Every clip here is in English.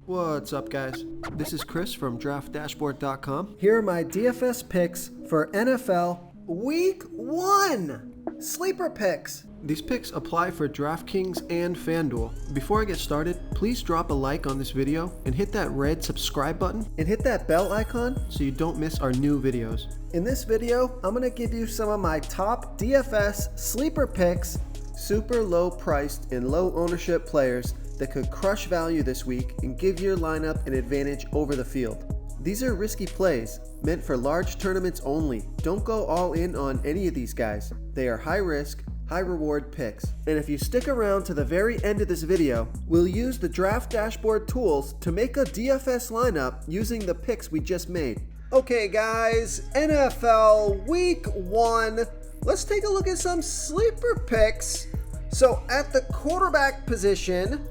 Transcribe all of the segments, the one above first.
What's up, guys? This is Chris from DraftDashboard.com. Here are my DFS picks for NFL Week 1. Sleeper picks. These picks apply for DraftKings and FanDuel. Before I get started, please drop a like on this video and hit that red subscribe button And hit that bell icon so you don't miss our new videos. In this video, I'm going to give you some of my top DFS sleeper picks, super low priced and low ownership players that could crush value this week and give your lineup an advantage over the field. These are risky plays, meant for large tournaments only. Don't go all in on any of these guys. They are high risk, high reward picks. And if you stick around to the very end of this video, we'll use the Draft Dashboard tools to make a DFS lineup using the picks we just made. Okay guys, NFL Week 1. Let's take a look at some sleeper picks. So at the quarterback position,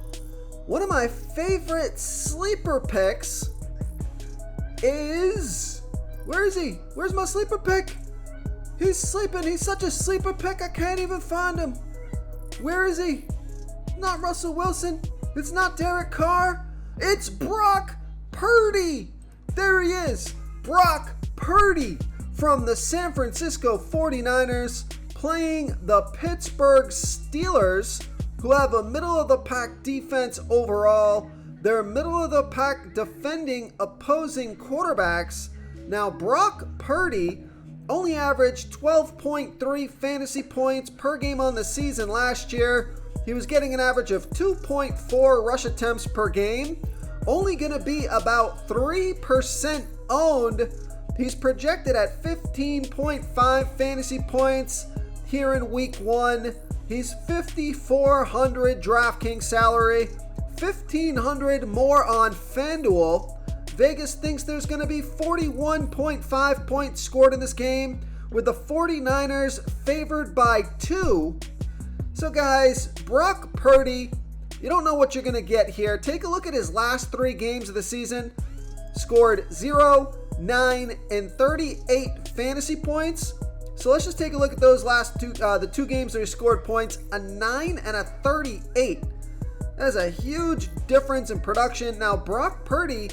one of my favorite sleeper picks is... Where is he? Where's my sleeper pick? He's sleeping. He's such a sleeper pick, I can't even find him. Where is he? Not Russell Wilson. It's not Derek Carr. It's Brock Purdy. There he is. Brock Purdy from the San Francisco 49ers playing the Pittsburgh Steelers, who have a middle-of-the-pack defense overall. They're middle-of-the-pack defending opposing quarterbacks. Now, Brock Purdy only averaged 12.3 fantasy points per game on the season last year. He was getting an average of 2.4 rush attempts per game. Only going to be about 3% owned. He's projected at 15.5 fantasy points here in Week 1. He's $5,400 DraftKings salary, $1,500 more on FanDuel. Vegas thinks there's going to be 41.5 points scored in this game, with the 49ers favored by 2. So guys, Brock Purdy, you don't know what you're going to get here. Take a look at his last 3 games of the season. Scored 0, 9, and 38 fantasy points. So let's just take a look at those last the two games where he scored points, a 9 and a 38. That is a huge difference in production. Now, Brock Purdy,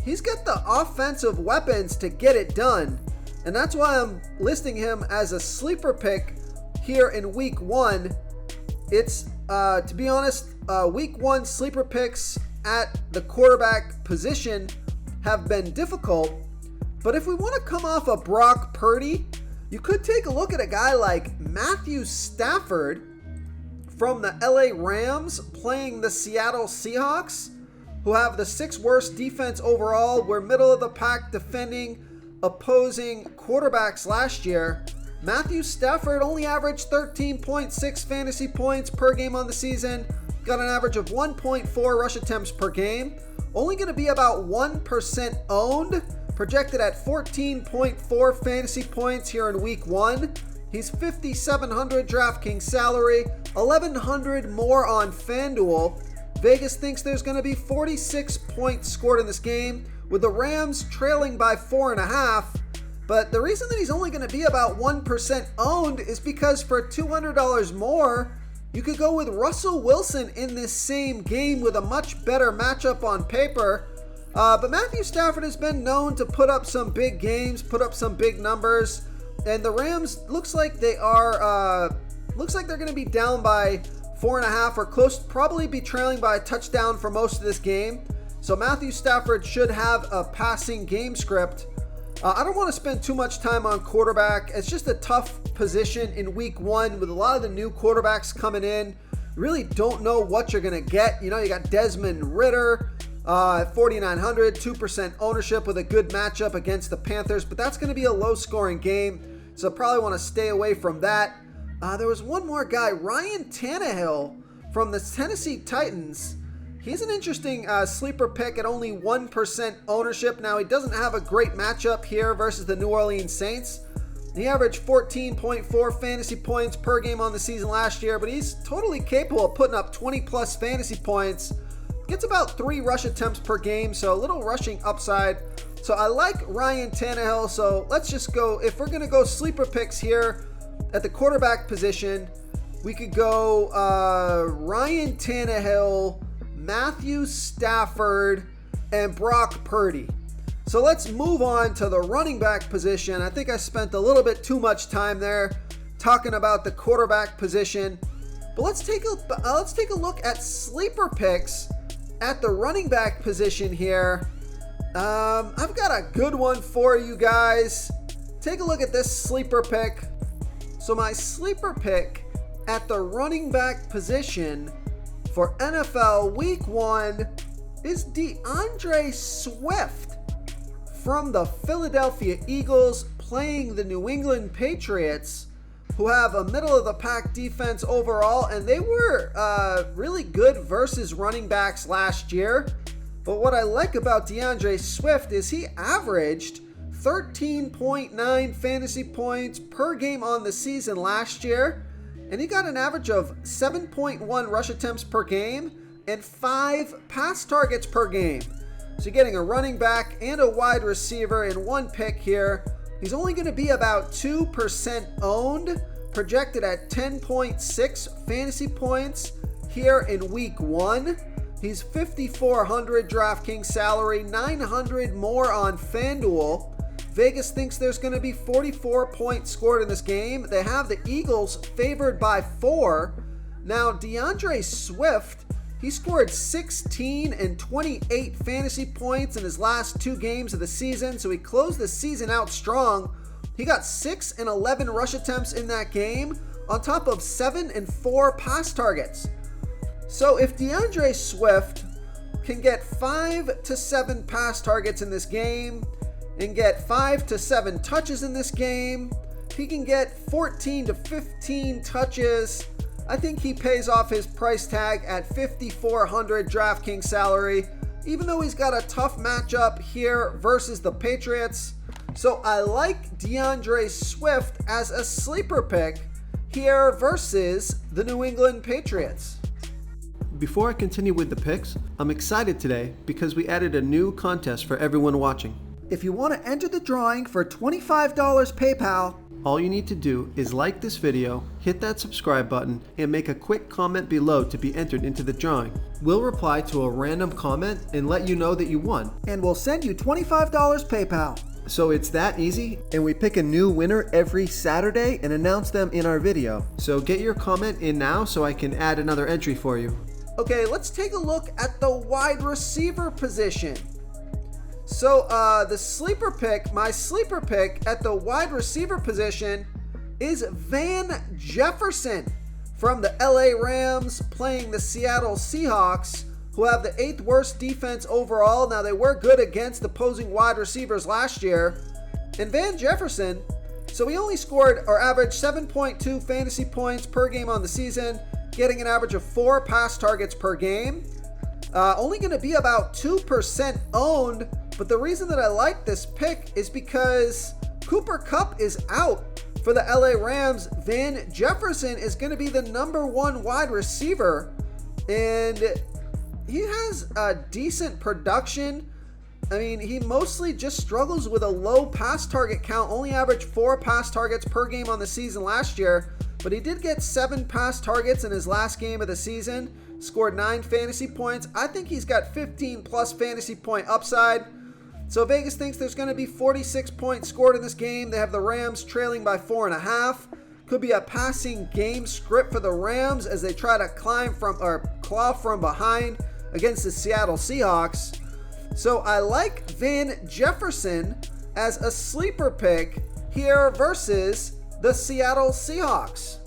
he's got the offensive weapons to get it done. And that's why I'm listing him as a sleeper pick here in Week 1. It's, to be honest, Week 1 sleeper picks at the quarterback position have been difficult. But if we want to come off of Brock Purdy, you could take a look at a guy like Matthew Stafford from the LA Rams playing the Seattle Seahawks, who have the 6th worst defense overall. We're middle of the pack defending opposing quarterbacks last year. Matthew Stafford only averaged 13.6 fantasy points per game on the season, got an average of 1.4 rush attempts per game, only going to be about 1% owned, projected at 14.4 fantasy points here in Week 1. He's $5,700 DraftKings salary, $1,100 more on FanDuel. Vegas thinks there's going to be 46 points scored in this game, with the Rams trailing by 4.5. But the reason that he's only going to be about 1% owned is because for $200 more, you could go with Russell Wilson in this same game with a much better matchup on paper. But Matthew Stafford has been known to put up some big games, put up some big numbers, and the Rams looks like they're going to be down by 4.5 or close, probably be trailing by a touchdown for most of this game. So Matthew Stafford should have a passing game script. I don't want to spend too much time on quarterback. It's just a tough position in Week 1 with a lot of the new quarterbacks coming in. You really don't know what you're going to get. You know, you got Desmond Ridder at 4,900, 2% ownership with a good matchup against the Panthers, but that's going to be a low-scoring game, so probably want to stay away from that. There was one more guy, Ryan Tannehill from the Tennessee Titans. He's an interesting sleeper pick at only 1% ownership. Now, he doesn't have a great matchup here versus the New Orleans Saints. He averaged 14.4 fantasy points per game on the season last year, but he's totally capable of putting up 20-plus fantasy points. Gets about 3 rush attempts per game, so a little rushing upside. So I like Ryan Tannehill, so let's just go. If we're going to go sleeper picks here at the quarterback position, we could go Ryan Tannehill, Matthew Stafford and Brock Purdy. So let's move on to the running back position. I think I spent a little bit too much time there talking about the quarterback position. But let's take a look at sleeper picks at the running back position here. I've got a good one for you guys. Take a look at this sleeper pick. So my sleeper pick at the running back position for NFL Week 1 is DeAndre Swift from the Philadelphia Eagles playing the New England Patriots, who have a middle-of-the-pack defense overall, and they were really good versus running backs last year. But what I like about DeAndre Swift is he averaged 13.9 fantasy points per game on the season last year, and he got an average of 7.1 rush attempts per game and 5 pass targets per game. So you're getting a running back and a wide receiver in one pick here. He's only going to be about 2% owned, projected at 10.6 fantasy points here in Week 1. He's $5,400 DraftKings salary, $900 more on FanDuel. Vegas thinks there's going to be 44 points scored in this game. They have the Eagles favored by 4. Now, DeAndre Swift, he scored 16 and 28 fantasy points in his last 2 games of the season, so he closed the season out strong. He got 6 and 11 rush attempts in that game, on top of 7 and 4 pass targets. So if DeAndre Swift can get 5 to 7 pass targets in this game, and get 5 to 7 touches in this game, he can get 14 to 15 touches. I think he pays off his price tag at $5,400 DraftKings salary, even though he's got a tough matchup here versus the Patriots. So I like DeAndre Swift as a sleeper pick here versus the New England Patriots. Before I continue with the picks, I'm excited today because we added a new contest for everyone watching. If you want to enter the drawing for $25 PayPal, all you need to do is like this video, hit that subscribe button, and make a quick comment below to be entered into the drawing. We'll reply to a random comment and let you know that you won. And we'll send you $25 PayPal. So it's that easy, and we pick a new winner every Saturday and announce them in our video. So get your comment in now so I can add another entry for you. Okay, let's take a look at the wide receiver position. So my sleeper pick at the wide receiver position is Van Jefferson from the LA Rams playing the Seattle Seahawks, who have the 8th worst defense overall. Now, they were good against opposing wide receivers last year. And Van Jefferson, so he only scored or averaged 7.2 fantasy points per game on the season, getting an average of 4 pass targets per game. Only going to be about 2% owned. But the reason that I like this pick is because Cooper Kupp is out for the LA Rams. Van Jefferson is going to be the number 1 wide receiver, and he has a decent production. I mean, he mostly just struggles with a low pass target count, only averaged 4 pass targets per game on the season last year, but he did get 7 pass targets in his last game of the season, scored 9 fantasy points. I think he's got 15 plus fantasy point upside. So Vegas thinks there's going to be 46 points scored in this game. They have the Rams trailing by 4.5. Could be a passing game script for the Rams as they try to claw from behind against the Seattle Seahawks. So I like Van Jefferson as a sleeper pick here versus the Seattle Seahawks.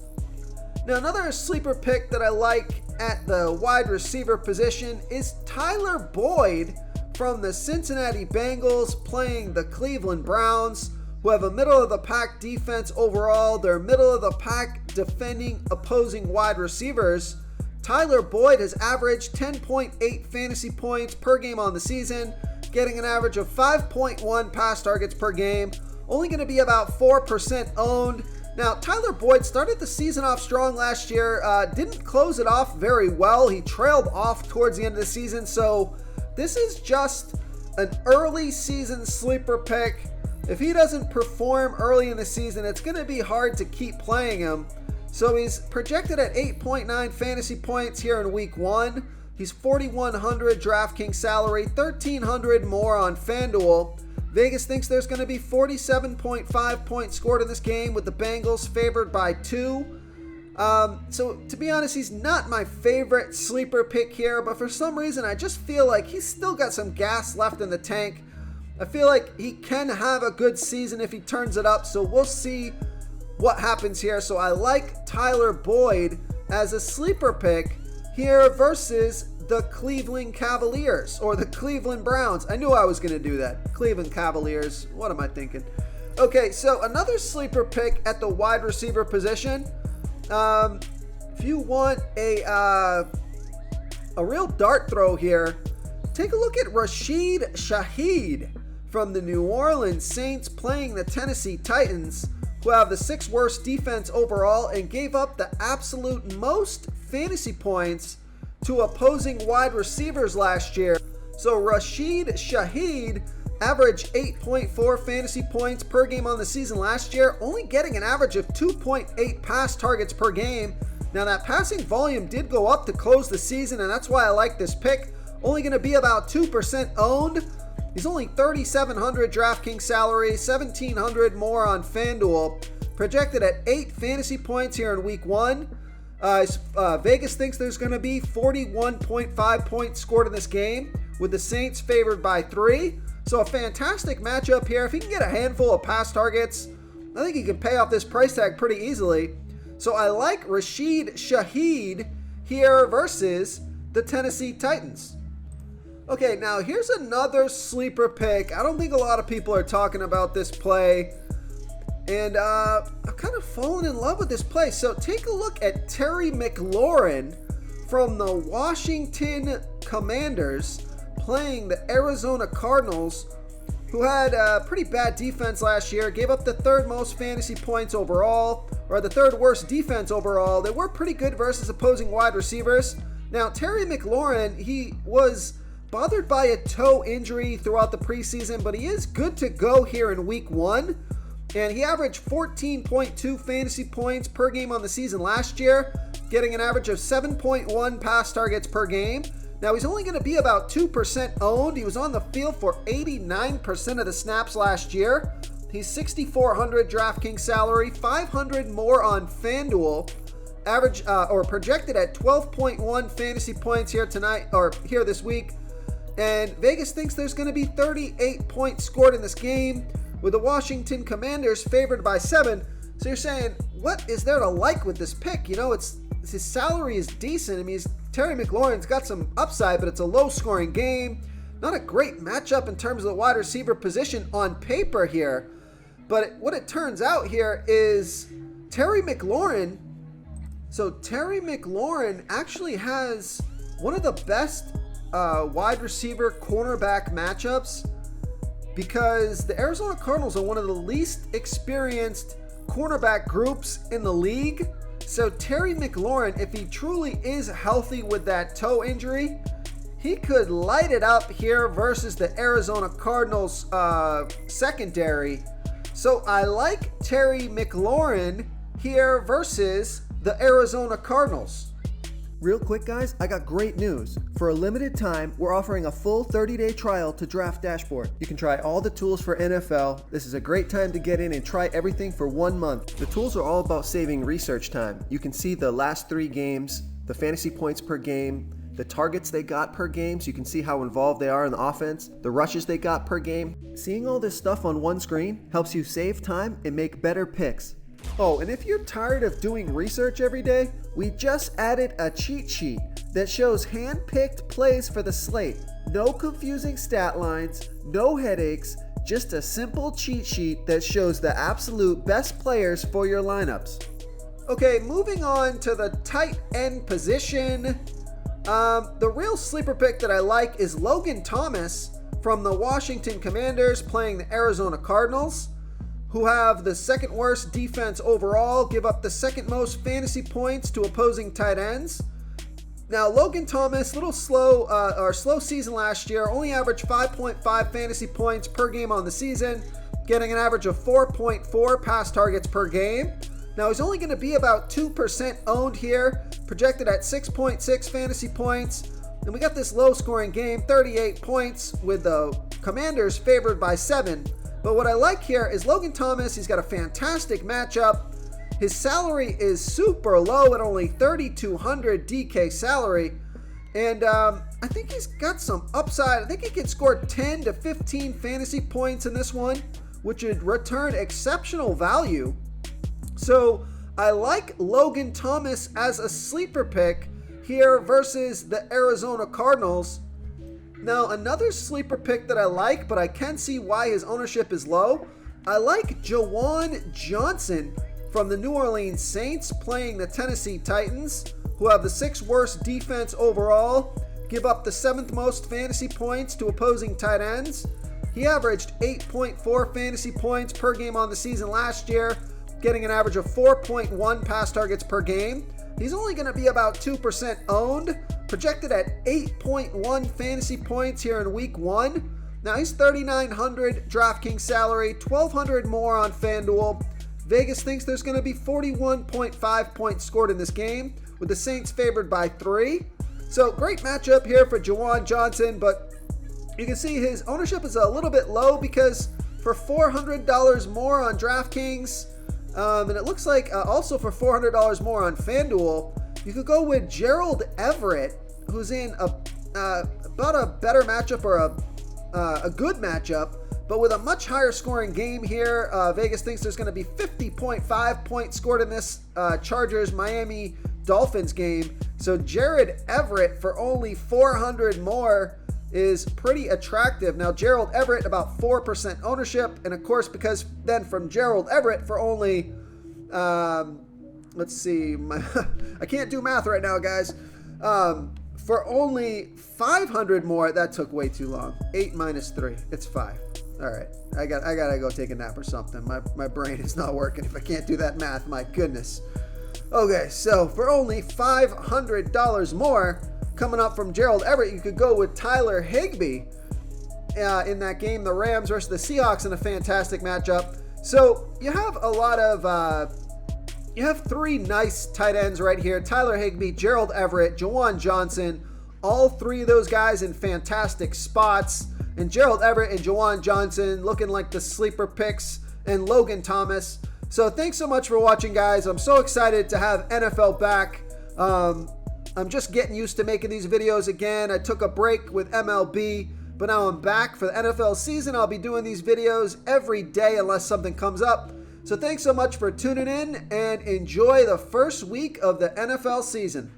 Now, another sleeper pick that I like at the wide receiver position is Tyler Boyd from the Cincinnati Bengals playing the Cleveland Browns, who have a middle-of-the-pack defense overall. They're middle-of-the-pack defending opposing wide receivers. Tyler Boyd has averaged 10.8 fantasy points per game on the season, getting an average of 5.1 pass targets per game. Only going to be about 4% owned. Now, Tyler Boyd started the season off strong last year, didn't close it off very well. He trailed off towards the end of the season, so this is just an early season sleeper pick. If he doesn't perform early in the season, it's going to be hard to keep playing him. So he's projected at 8.9 fantasy points here in Week 1. He's 4,100 DraftKings salary, 1,300 more on FanDuel. Vegas thinks there's going to be 47.5 points scored in this game, with the Bengals favored by 2. So to be honest, he's not my favorite sleeper pick here, but for some reason I just feel like he's still got some gas left in the tank. I feel like he can have a good season if he turns it up, so we'll see what happens here. So I like Tyler Boyd as a sleeper pick here versus the Cleveland Cavaliers, or the Cleveland Browns. I knew I was going to do that. Cleveland Cavaliers. What am I thinking? Okay, so another sleeper pick at the wide receiver position. If you want a real dart throw here, take a look at Rashid Shaheed from the New Orleans Saints, playing the Tennessee Titans, who have the 6th worst defense overall and gave up the absolute most fantasy points to opposing wide receivers last year. So Rashid Shaheed averaged 8.4 fantasy points per game on the season last year, only getting an average of 2.8 pass targets per game. Now that passing volume did go up to close the season, and that's why I like this pick. Only going to be about 2% owned. He's only 3,700 DraftKings salary, 1,700 more on FanDuel. Projected at 8 fantasy points here in week 1. Vegas thinks there's going to be 41.5 points scored in this game, with the Saints favored by 3. So a fantastic matchup here. If he can get a handful of pass targets, I think he can pay off this price tag pretty easily. So I like Rashid Shaheed here versus the Tennessee Titans. Okay, now here's another sleeper pick. I don't think a lot of people are talking about this play, and I've kind of fallen in love with this play. So take a look at Terry McLaurin from the Washington Commanders, playing the Arizona Cardinals, who had a pretty bad defense last year, gave up the 3rd most fantasy points overall, or the 3rd worst defense overall. They were pretty good versus opposing wide receivers. Now, Terry McLaurin, he was bothered by a toe injury throughout the preseason, but he is good to go here in week 1. And he averaged 14.2 fantasy points per game on the season last year, getting an average of 7.1 pass targets per game. Now, he's only going to be about 2% owned. He was on the field for 89% of the snaps last year. He's 6,400 DraftKings salary, 500 more on FanDuel. Average or projected at 12.1 fantasy points here tonight, or here this week. And Vegas thinks there's going to be 38 points scored in this game, with the Washington Commanders favored by 7. So you're saying, what is there to like with this pick? You know, his salary is decent. I mean, Terry McLaurin's got some upside, but it's a low-scoring game. Not a great matchup in terms of the wide receiver position on paper here. But what it turns out here is Terry McLaurin. So Terry McLaurin actually has one of the best wide receiver cornerback matchups, because the Arizona Cardinals are one of the least experienced cornerback groups in the league. So Terry McLaurin, if he truly is healthy with that toe injury, he could light it up here versus the Arizona Cardinals secondary. So I like Terry McLaurin here versus the Arizona Cardinals. Real quick, guys, I got great news. For a limited time, we're offering a full 30-day trial to Draft Dashboard. You can try all the tools for NFL. This is a great time to get in and try everything for 1 month. The tools are all about saving research time. You can see the last 3 games, the fantasy points per game, the targets they got per game, so you can see how involved they are in the offense, the rushes they got per game. Seeing all this stuff on one screen helps you save time and make better picks. Oh, and if you're tired of doing research every day, we just added a cheat sheet that shows hand-picked plays for the slate. No confusing stat lines, no headaches, just a simple cheat sheet that shows the absolute best players for your lineups. Okay, moving on to the tight end position. The real sleeper pick that I like is Logan Thomas from the Washington Commanders, playing the Arizona Cardinals, who have the 2nd worst defense overall, give up the 2nd most fantasy points to opposing tight ends. Now, Logan Thomas, slow season last year, only averaged 5.5 fantasy points per game on the season, getting an average of 4.4 pass targets per game. Now, he's only going to be about 2% owned here, projected at 6.6 fantasy points. And we got this low-scoring game, 38 points, with the Commanders favored by 7. But what I like here is Logan Thomas. He's got a fantastic matchup. His salary is super low at only $3,200 DK salary. And I think he's got some upside. I think he can score 10 to 15 fantasy points in this one, which would return exceptional value. So I like Logan Thomas as a sleeper pick here versus the Arizona Cardinals. Now, another sleeper pick that I like, but I can see why his ownership is low. I like Juwan Johnson from the New Orleans Saints playing the Tennessee Titans, who have the 6th worst defense overall, give up the 7th most fantasy points to opposing tight ends. He averaged 8.4 fantasy points per game on the season last year, getting an average of 4.1 pass targets per game. He's only going to be about 2% owned, projected at 8.1 fantasy points here in week 1. Now he's $3,900 DraftKings salary, $1,200 more on FanDuel. Vegas thinks there's going to be 41.5 points scored in this game, with the Saints favored by 3. So great matchup here for Juwan Johnson, but you can see his ownership is a little bit low because for $400 more on DraftKings, and it looks like also for $400 more on FanDuel, you could go with Gerald Everett, who's in about a better matchup or a good matchup, but with a much higher scoring game here. Vegas thinks there's going to be 50.5 points scored in this Chargers-Miami Dolphins game. So Jared Everett for only $400 more is pretty attractive. Now, Gerald Everett, about 4% ownership. And of course, because then from Gerald Everett for only, let's see, I can't do math right now, guys. For only 500 more, that took way too long. 8 minus 3, it's 5. All right, I gotta go take a nap or something. My brain is not working if I can't do that math, my goodness. Okay, so for only $500 more coming up from Gerald Everett, you could go with Tyler Higbee in that game, the Rams versus the Seahawks, in a fantastic matchup. So you have a lot of, you have 3 nice tight ends right here: Tyler Higbee, Gerald Everett, Juwan Johnson. All 3 of those guys in fantastic spots. And Gerald Everett and Juwan Johnson looking like the sleeper picks, and Logan Thomas. So thanks so much for watching, guys. I'm so excited to have NFL back. I'm just getting used to making these videos again. I took a break with MLB, but now I'm back for the NFL season. I'll be doing these videos every day unless something comes up. So thanks so much for tuning in, and enjoy the first week of the NFL season.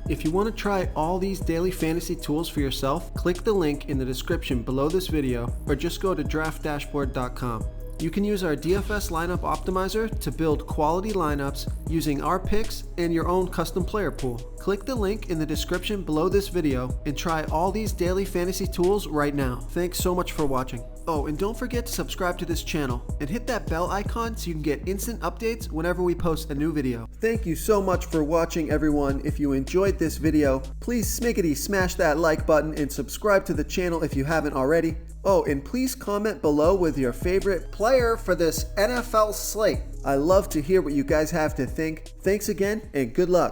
If you want to try all these daily fantasy tools for yourself, click the link in the description below this video, or just go to draftdashboard.com. You can use our DFS lineup optimizer to build quality lineups using our picks and your own custom player pool. Click the link in the description below this video and try all these daily fantasy tools right now. Thanks so much for watching. Oh, and don't forget to subscribe to this channel and hit that bell icon so you can get instant updates whenever we post a new video. Thank you so much for watching, everyone. If you enjoyed this video, please smash that like button and subscribe to the channel if you haven't already. Oh, and please comment below with your favorite player for this NFL slate. I love to hear what you guys have to think. Thanks again, and good luck.